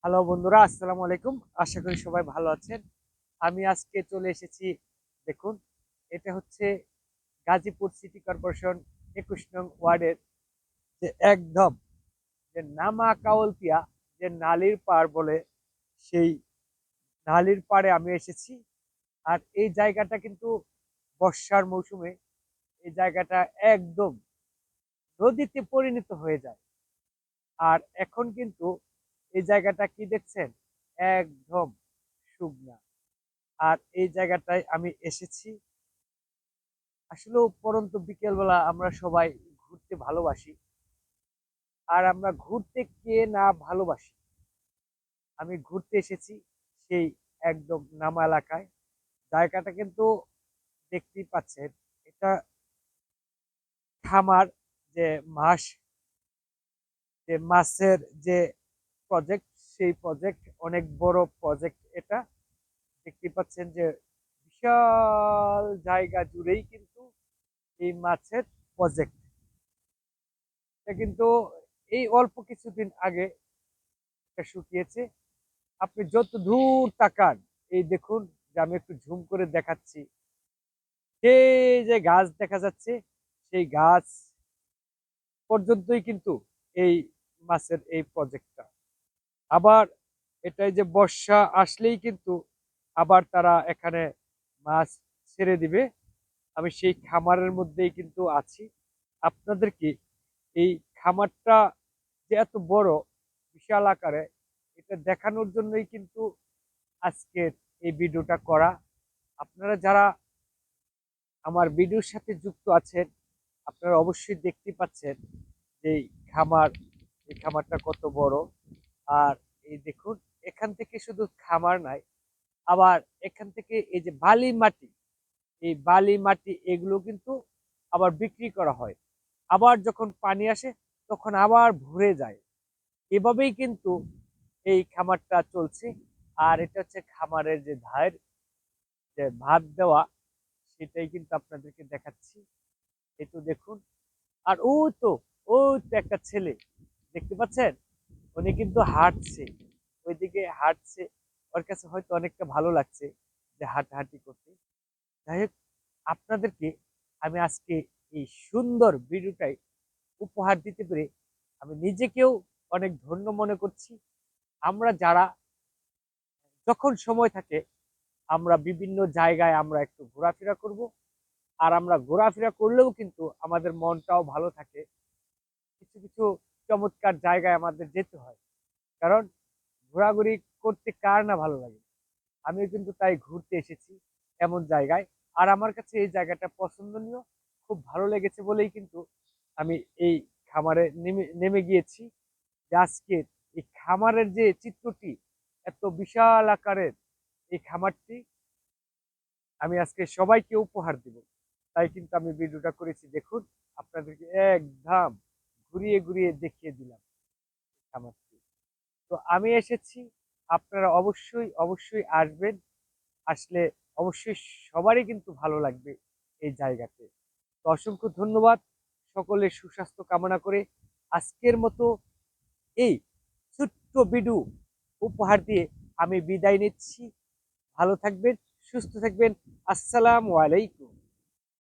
Hello বন্ধুরা, আসসালামু আলাইকুম। আশা করি সবাই ভালো আছেন। আমি আজকে চলে এসেছি। দেখুন, এটা হচ্ছে গাজীপুর সিটি কর্পোরেশন ২১ নং ওয়ার্ডের যে একদম যে নামা কাউলতিয়া যে নালির পাড় বলে, সেই নালির পাড়ে আমি এসেছি। আর এই জায়গাটা কিন্তু বর্ষার মৌসুমে এই জায়গাটা একদম নদীতে পরিণত হয়ে যায়। আর এখন কিন্তু এই জায়গাটা কি দেখছেন, একদম শুকনা। আর এই জায়গাটায় আমি এসেছি। আসলে পরন্ত বিকেলবেলা আমরা সবাই ঘুরতে ভালোবাসি। আর আমরা ঘুরতে কে না ভালোবাসি। আমি ঘুরতে এসেছি সেই একদম নামা এলাকায়। জায়গাটা কিন্তু দেখতেই পাচ্ছেন, এটা খামার, যে মাছ, যে মাছের যে প্রজেক্ট, সেই প্রজেক্ট অনেক বড় প্রজেক্ট। এটা দেখতে পাচ্ছেন যে বিশাল জায়গা জুড়েই কিন্তু এই মাছের প্রজেক্ট। এটা কিন্তু এই অল্প কিছুদিন আগে এটা শুকিয়েছে। আপনি যত দূর তাকান, এই দেখুন, যে আমি একটু ঝুম করে দেখাচ্ছি, সেই যে গাছ দেখা যাচ্ছে, সেই গাছ পর্যন্তই কিন্তু এই মাছের এই প্রজেক্টটা। আবার এটাই যে বর্ষা আসলেই কিন্তু আবার তারা এখানে মাছ ছেড়ে দিবে। আমি সেই খামারের মধ্যেই কিন্তু আছি। আপনাদেরকে এই খামারটা যে এত বড়, বিশাল আকারে, এটা দেখানোর জন্যই কিন্তু আজকের এই ভিডিওটা করা। আপনারা যারা আমার ভিডিওর সাথে যুক্ত আছেন, আপনারা অবশ্যই দেখতে পাচ্ছেন যে এই খামারটা কত বড়। আর এই দেখুন, এখান থেকে শুধু খামার নাই, আবার এখান থেকে এই যে বালি মাটি, এই বালি মাটি এগুলো কিন্তু আবার বিক্রি করা হয়। আবার যখন পানি আসে তখন আবার ভরে যায়। এভাবেই কিন্তু এই খামারটা চলছে। আর এটা হচ্ছে খামারের যে ধার, যে ভাত দেওয়া, সেটাই কিন্তু আপনাদেরকে দেখাচ্ছি। এই তো দেখুন। আর ওই তো একটা ছেলে, দেখতে পাচ্ছেন, উনি কিন্তু হাঁটছে, ওইদিকে হাঁটছে। ওর কাছে হয়তো অনেকটা ভালো লাগছে যে হাঁটাহাঁটি করতে। যাই হোক, আপনাদেরকে আমি আজকে এই সুন্দর ভিডিওটাই উপহার দিতে পেরে আমি নিজেকেও অনেক ধন্য মনে করছি। আমরা যারা যখন সময় থাকে, আমরা বিভিন্ন জায়গায় আমরা একটু ঘোরাফেরা করব। আর আমরা ঘোরাফেরা করলেও কিন্তু আমাদের মনটাও ভালো থাকে। কিছু কিছু চমৎকার জায়গায় আমাদের যেতে হয়, কারণ ঘোরাঘুরি করতে কার না ভালো লাগে। আমিও কিন্তু তাই ঘুরতে এসেছি এমন জায়গায়। আর আমার কাছে এই জায়গাটা পছন্দনীয়, খুব ভালো লেগেছে বলেই কিন্তু আমি এই খামারে নেমে নেমে গিয়েছি। যে আজকের এই খামারের যে চিত্রটি, এত বিশাল আকারের এই খামারটি আমি আজকে সবাইকে উপহার দিব। তাই কিন্তু আমি ভিডিওটা করেছি। দেখুন, আপনাদেরকে একদম ঘুরিয়ে ঘুরিয়ে দেখিয়ে দিলাম খামারটি। তো আমি এসেছি, আপনারা অবশ্যই অবশ্যই আসবেন। আসলে অবশ্যই সবারই কিন্তু ভালো লাগবে এই জায়গাতে। তো অসংখ্য ধন্যবাদ। সকলের সুস্বাস্থ্য কামনা করে আজকের মতো এই ছোট্ট ভিডিও উপহার দিয়ে আমি বিদায় নিচ্ছি। ভালো থাকবেন, সুস্থ থাকবেন। আসসালামু আলাইকুম।